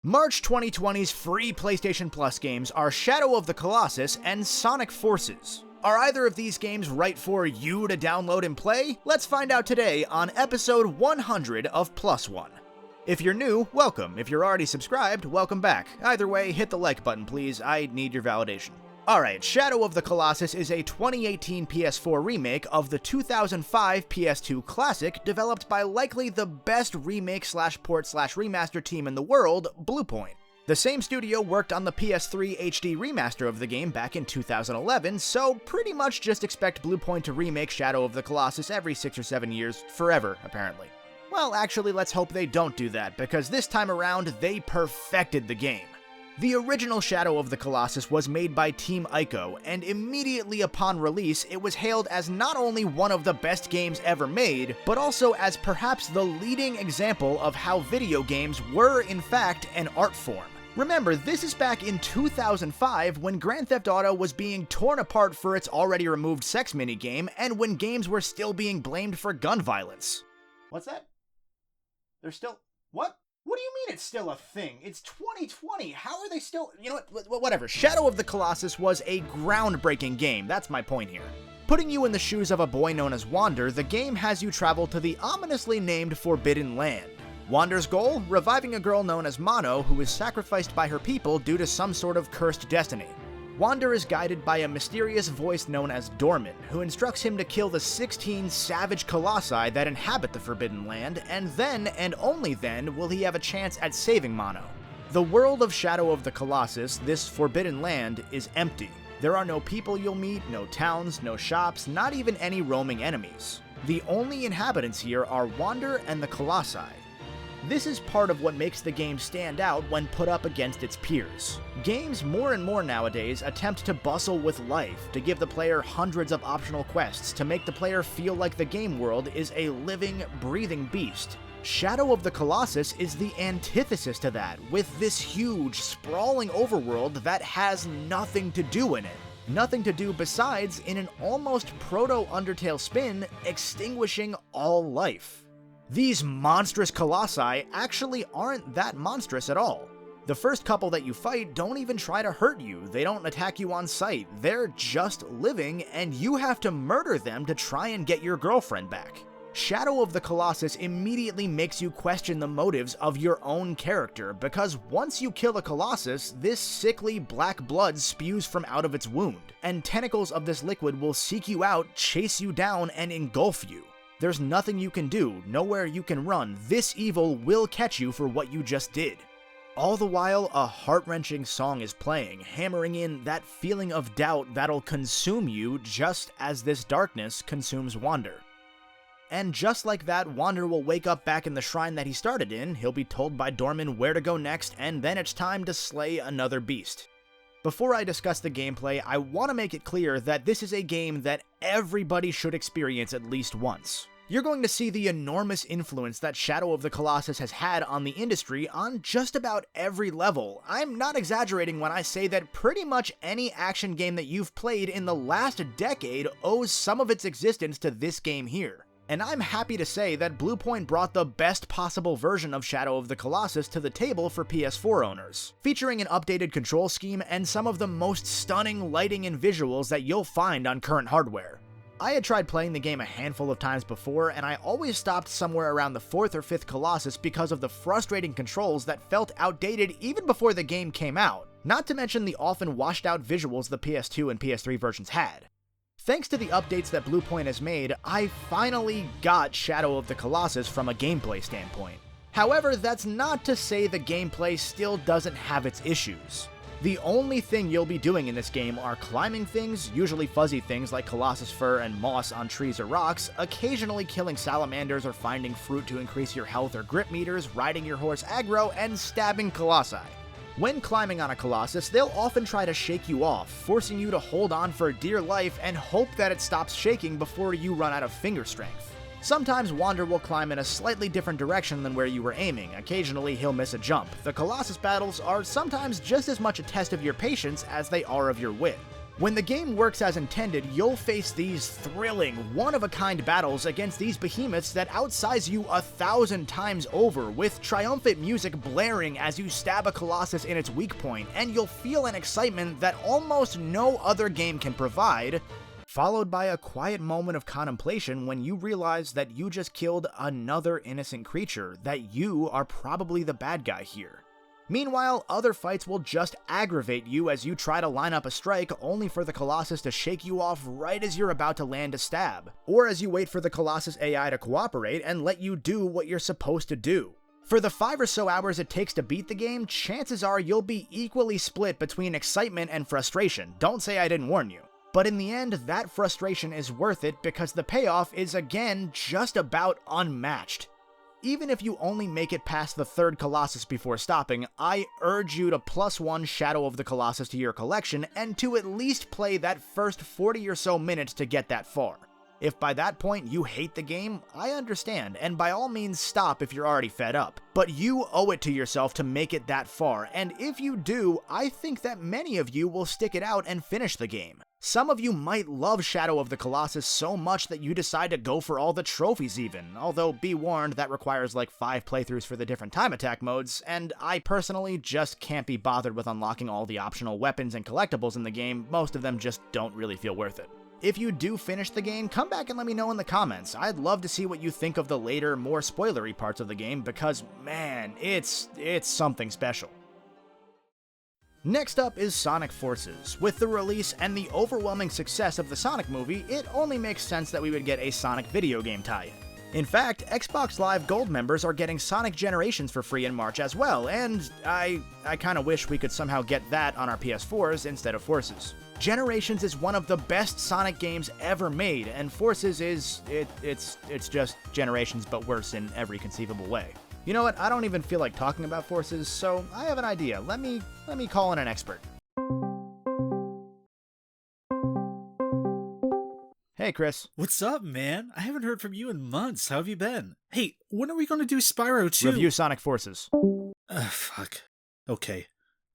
March 2020's free PlayStation Plus games are Shadow of the Colossus and Sonic Forces. Are either of these games right for you to download and play? Let's find out today on episode 100 of PLUSone. If you're new, welcome. If you're already subscribed, welcome back. Either way, hit the like button please, I need your validation. Alright, Shadow of the Colossus is a 2018 PS4 remake of the 2005 PS2 classic developed by likely the best remake/port/remaster team in the world, Bluepoint. The same studio worked on the PS3 HD remaster of the game back in 2011, so pretty much just expect Bluepoint to remake Shadow of the Colossus every 6 or 7 years, forever, apparently. Well, actually, let's hope they don't do that, because this time around, they perfected the game. The original Shadow of the Colossus was made by Team Ico, and immediately upon release, it was hailed as not only one of the best games ever made, but also as perhaps the leading example of how video games were, in fact, an art form. Remember, this is back in 2005 when Grand Theft Auto was being torn apart for its already removed sex minigame, and when games were still being blamed for gun violence. What's that? They're still... What? What do you mean it's still a thing? It's 2020. How are they still... You know what? Whatever. Shadow of the Colossus was a groundbreaking game. That's my point here. Putting you in the shoes of a boy known as Wander, the game has you travel to the ominously named Forbidden Land. Wander's goal? Reviving a girl known as Mono, who is sacrificed by her people due to some sort of cursed destiny. Wander is guided by a mysterious voice known as Dorman, who instructs him to kill the 16 savage colossi that inhabit the Forbidden Land, and then, and only then, will he have a chance at saving Mono. The world of Shadow of the Colossus, this Forbidden Land, is empty. There are no people you'll meet, no towns, no shops, not even any roaming enemies. The only inhabitants here are Wander and the Colossi. This is part of what makes the game stand out when put up against its peers. Games more and more nowadays attempt to bustle with life, to give the player hundreds of optional quests, to make the player feel like the game world is a living, breathing beast. Shadow of the Colossus is the antithesis to that, with this huge, sprawling overworld that has nothing to do in it. Nothing to do besides, in an almost proto-Undertale spin, extinguishing all life. These monstrous colossi actually aren't that monstrous at all. The first couple that you fight don't even try to hurt you, they don't attack you on sight, they're just living and you have to murder them to try and get your girlfriend back. Shadow of the Colossus immediately makes you question the motives of your own character, because once you kill a colossus, this sickly black blood spews from out of its wound, and tentacles of this liquid will seek you out, chase you down, and engulf you. There's nothing you can do, nowhere you can run, this evil will catch you for what you just did. All the while, a heart-wrenching song is playing, hammering in that feeling of doubt that'll consume you just as this darkness consumes Wander. And just like that, Wander will wake up back in the shrine that he started in, he'll be told by Dorman where to go next, and then it's time to slay another beast. Before I discuss the gameplay, I want to make it clear that this is a game that everybody should experience at least once. You're going to see the enormous influence that Shadow of the Colossus has had on the industry on just about every level. I'm not exaggerating when I say that pretty much any action game that you've played in the last decade owes some of its existence to this game here. And I'm happy to say that Bluepoint brought the best possible version of Shadow of the Colossus to the table for PS4 owners, featuring an updated control scheme and some of the most stunning lighting and visuals that you'll find on current hardware. I had tried playing the game a handful of times before, and I always stopped somewhere around the 4th or 5th Colossus because of the frustrating controls that felt outdated even before the game came out, not to mention the often washed out visuals the PS2 and PS3 versions had. Thanks to the updates that Bluepoint has made, I finally got Shadow of the Colossus from a gameplay standpoint. However, that's not to say the gameplay still doesn't have its issues. The only thing you'll be doing in this game are climbing things, usually fuzzy things like colossus fur and moss on trees or rocks, occasionally killing salamanders or finding fruit to increase your health or grip meters, riding your horse aggro, and stabbing colossi. When climbing on a colossus, they'll often try to shake you off, forcing you to hold on for dear life and hope that it stops shaking before you run out of finger strength. Sometimes Wander will climb in a slightly different direction than where you were aiming, occasionally he'll miss a jump. The Colossus Battles are sometimes just as much a test of your patience as they are of your wit. When the game works as intended, you'll face these thrilling, one-of-a-kind battles against these behemoths that outsize you 1,000 times over, with triumphant music blaring as you stab a Colossus in its weak point, and you'll feel an excitement that almost no other game can provide, followed by a quiet moment of contemplation when you realize that you just killed another innocent creature, that you are probably the bad guy here. Meanwhile, other fights will just aggravate you as you try to line up a strike only for the Colossus to shake you off right as you're about to land a stab, or as you wait for the Colossus AI to cooperate and let you do what you're supposed to do. For the 5 or so hours it takes to beat the game, chances are you'll be equally split between excitement and frustration. Don't say I didn't warn you. But in the end, that frustration is worth it because the payoff is again just about unmatched. Even if you only make it past the 3rd Colossus before stopping, I urge you to +1 Shadow of the Colossus to your collection and to at least play that first 40 or so minutes to get that far. If by that point you hate the game, I understand, and by all means stop if you're already fed up. But you owe it to yourself to make it that far, and if you do, I think that many of you will stick it out and finish the game. Some of you might love Shadow of the Colossus so much that you decide to go for all the trophies even, although be warned that requires like 5 playthroughs for the different time attack modes, and I personally just can't be bothered with unlocking all the optional weapons and collectibles in the game. Most of them just don't really feel worth it. If you do finish the game, come back and let me know in the comments. I'd love to see what you think of the later, more spoilery parts of the game because, man, it's something special. Next up is Sonic Forces. With the release and the overwhelming success of the Sonic movie, it only makes sense that we would get a Sonic video game tie-in. In fact, Xbox Live Gold members are getting Sonic Generations for free in March as well, and I kinda wish we could somehow get that on our PS4s instead of Forces. Generations is one of the best Sonic games ever made, and Forces it's just Generations but worse in every conceivable way. You know what, I don't even feel like talking about Forces, so I have an idea. Let me call in an expert. Hey, Chris. What's up, man? I haven't heard from you in months. How have you been? Hey, when are we going to do Spyro 2? Review Sonic Forces. Fuck. Okay.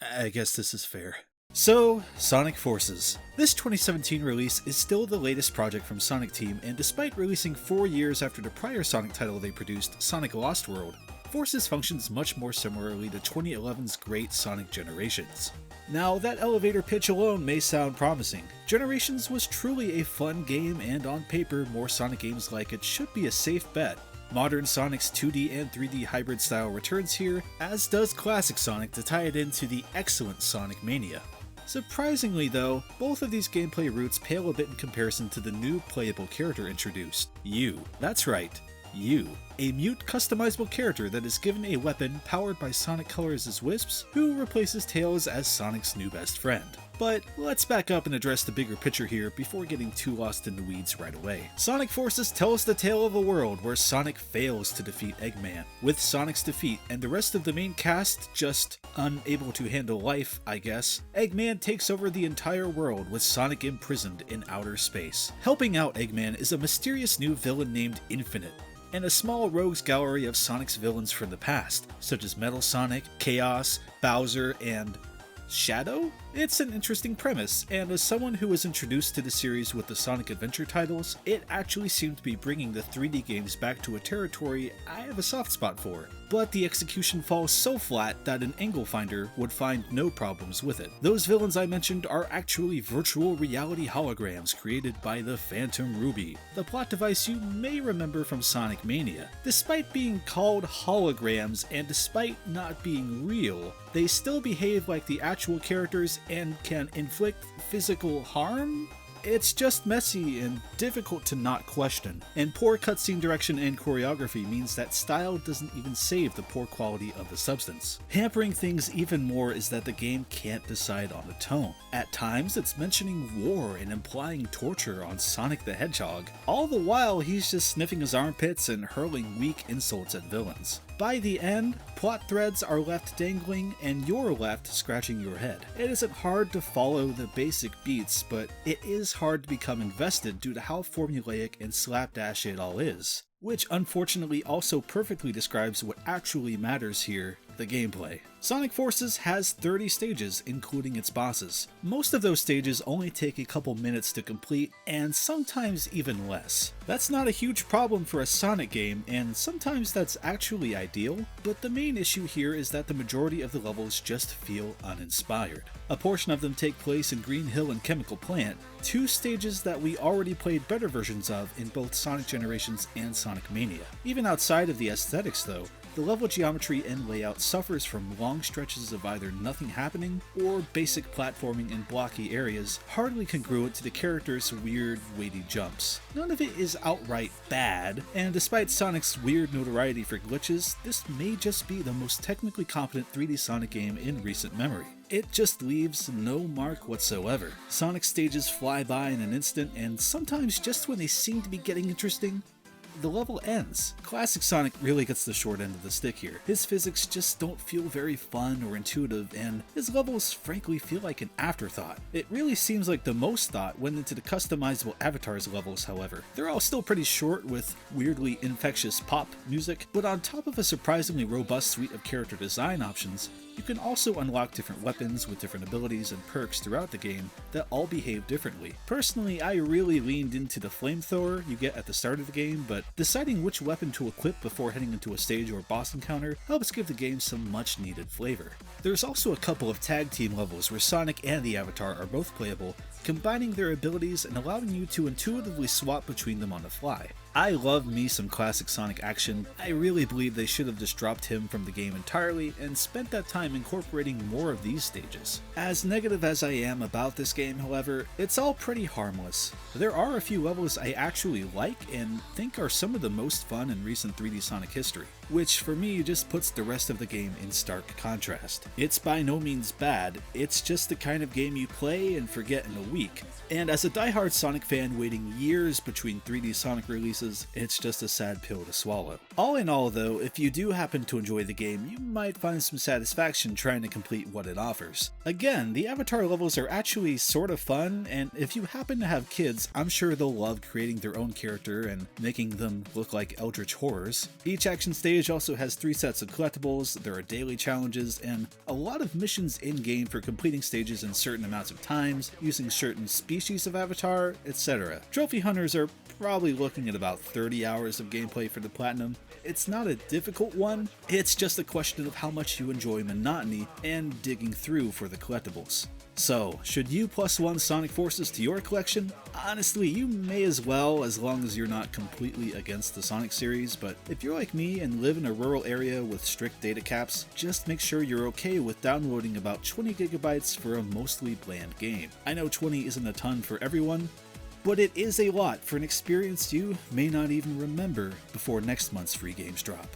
I guess this is fair. So, Sonic Forces. This 2017 release is still the latest project from Sonic Team, and despite releasing 4 years after the prior Sonic title they produced, Sonic Lost World, Forces functions much more similarly to 2011's great Sonic Generations. Now, that elevator pitch alone may sound promising. Generations was truly a fun game, and on paper, more Sonic games like it should be a safe bet. Modern Sonic's 2D and 3D hybrid style returns here, as does classic Sonic to tie it into the excellent Sonic Mania. Surprisingly though, both of these gameplay routes pale a bit in comparison to the new playable character introduced, you. That's right, you. A mute customizable character that is given a weapon powered by Sonic Colors as Wisps, who replaces Tails as Sonic's new best friend. But let's back up and address the bigger picture here before getting too lost in the weeds right away. Sonic Forces tells the tale of a world where Sonic fails to defeat Eggman. With Sonic's defeat and the rest of the main cast just unable to handle life, I guess, Eggman takes over the entire world with Sonic imprisoned in outer space. Helping out Eggman is a mysterious new villain named Infinite, and a small rogues gallery of Sonic's villains from the past, such as Metal Sonic, Chaos, Bowser, and Shadow? It's an interesting premise, and as someone who was introduced to the series with the Sonic Adventure titles, it actually seemed to be bringing the 3D games back to a territory I have a soft spot for. But the execution falls so flat that an angle finder would find no problems with it. Those villains I mentioned are actually virtual reality holograms created by the Phantom Ruby, the plot device you may remember from Sonic Mania. Despite being called holograms and despite not being real, they still behave like the actual characters and can inflict physical harm? It's just messy and difficult to not question, and poor cutscene direction and choreography means that style doesn't even save the poor quality of the substance. Hampering things even more is that the game can't decide on the tone. At times it's mentioning war and implying torture on Sonic the Hedgehog, all the while he's just sniffing his armpits and hurling weak insults at villains. By the end, plot threads are left dangling and you're left scratching your head. It isn't hard to follow the basic beats, but it is hard to become invested due to how formulaic and slapdash it all is. Which unfortunately also perfectly describes what actually matters here, the gameplay. Sonic Forces has 30 stages, including its bosses. Most of those stages only take a couple minutes to complete, and sometimes even less. That's not a huge problem for a Sonic game, and sometimes that's actually ideal, but the main issue here is that the majority of the levels just feel uninspired. A portion of them take place in Green Hill and Chemical Plant, two stages that we already played better versions of in both Sonic Generations and Sonic Mania. Even outside of the aesthetics though, the level geometry and layout suffers from long stretches of either nothing happening or basic platforming in blocky areas hardly congruent to the character's weird, weighty jumps. None of it is outright bad, and despite Sonic's weird notoriety for glitches, this may just be the most technically competent 3D Sonic game in recent memory. It just leaves no mark whatsoever. Sonic stages fly by in an instant, and sometimes just when they seem to be getting interesting, the level ends. Classic Sonic really gets the short end of the stick here. His physics just don't feel very fun or intuitive, and his levels frankly feel like an afterthought. It really seems like the most thought went into the customizable avatars levels, however. They're all still pretty short with weirdly infectious pop music, but on top of a surprisingly robust suite of character design options, you can also unlock different weapons with different abilities and perks throughout the game that all behave differently. Personally, I really leaned into the flamethrower you get at the start of the game, but deciding which weapon to equip before heading into a stage or boss encounter helps give the game some much needed flavor. There's also a couple of tag team levels where Sonic and the Avatar are both playable, combining their abilities and allowing you to intuitively swap between them on the fly. I love me some classic Sonic action. I really believe they should have just dropped him from the game entirely and spent that time incorporating more of these stages. As negative as I am about this game, however, it's all pretty harmless. There are a few levels I actually like and think are some of the most fun in recent 3D Sonic history, which for me just puts the rest of the game in stark contrast. It's by no means bad, it's just the kind of game you play and forget in a week. And as a diehard Sonic fan waiting years between 3D Sonic releases, it's just a sad pill to swallow. All in all though, if you do happen to enjoy the game, you might find some satisfaction trying to complete what it offers. Again, the Avatar levels are actually sort of fun, and if you happen to have kids, I'm sure they'll love creating their own character and making them look like eldritch horrors. Each action stage also has 3 sets of collectibles, there are daily challenges, and a lot of missions in-game for completing stages in certain amounts of times, using certain species of avatar, etc. Trophy hunters are probably looking at about 30 hours of gameplay for the Platinum. It's not a difficult one, it's just a question of how much you enjoy monotony and digging through for the collectibles. So, should you +1 Sonic Forces to your collection? Honestly, you may as well, as long as you're not completely against the Sonic series, but if you're like me and live in a rural area with strict data caps, just make sure you're okay with downloading about 20 gigabytes for a mostly bland game. I know 20 isn't a ton for everyone, but it is a lot for an experience you may not even remember before next month's free games drop.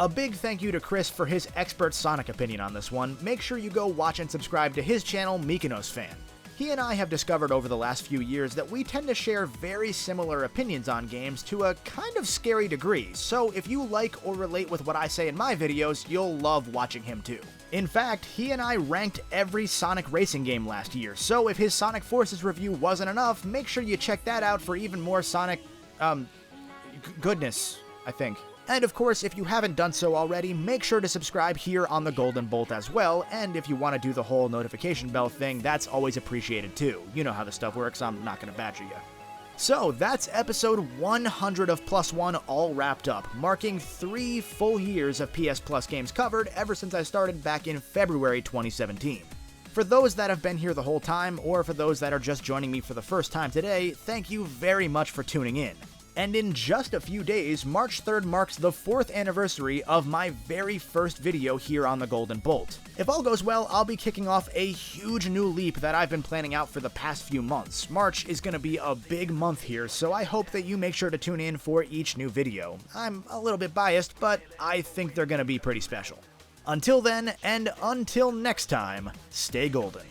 A big thank you to Chris for his expert Sonic opinion on this one. Make sure you go watch and subscribe to his channel, Mykonos Fan. He and I have discovered over the last few years that we tend to share very similar opinions on games to a kind of scary degree, so if you like or relate with what I say in my videos, you'll love watching him too. In fact, he and I ranked every Sonic racing game last year, so if his Sonic Forces review wasn't enough, make sure you check that out for even more Sonic, goodness, I think. And of course, if you haven't done so already, make sure to subscribe here on the Golden Bolt as well, and if you want to do the whole notification bell thing, that's always appreciated too. You know how this stuff works, I'm not gonna badger you. So that's episode 100 of +1 all wrapped up, marking 3 full years of PS Plus games covered ever since I started back in February 2017. For those that have been here the whole time, or for those that are just joining me for the first time today, thank you very much for tuning in. And in just a few days, March 3rd marks the 4th anniversary of my very first video here on the Golden Bolt. If all goes well, I'll be kicking off a huge new leap that I've been planning out for the past few months. March is going to be a big month here, so I hope that you make sure to tune in for each new video. I'm a little bit biased, but I think they're going to be pretty special. Until then, and until next time, stay golden.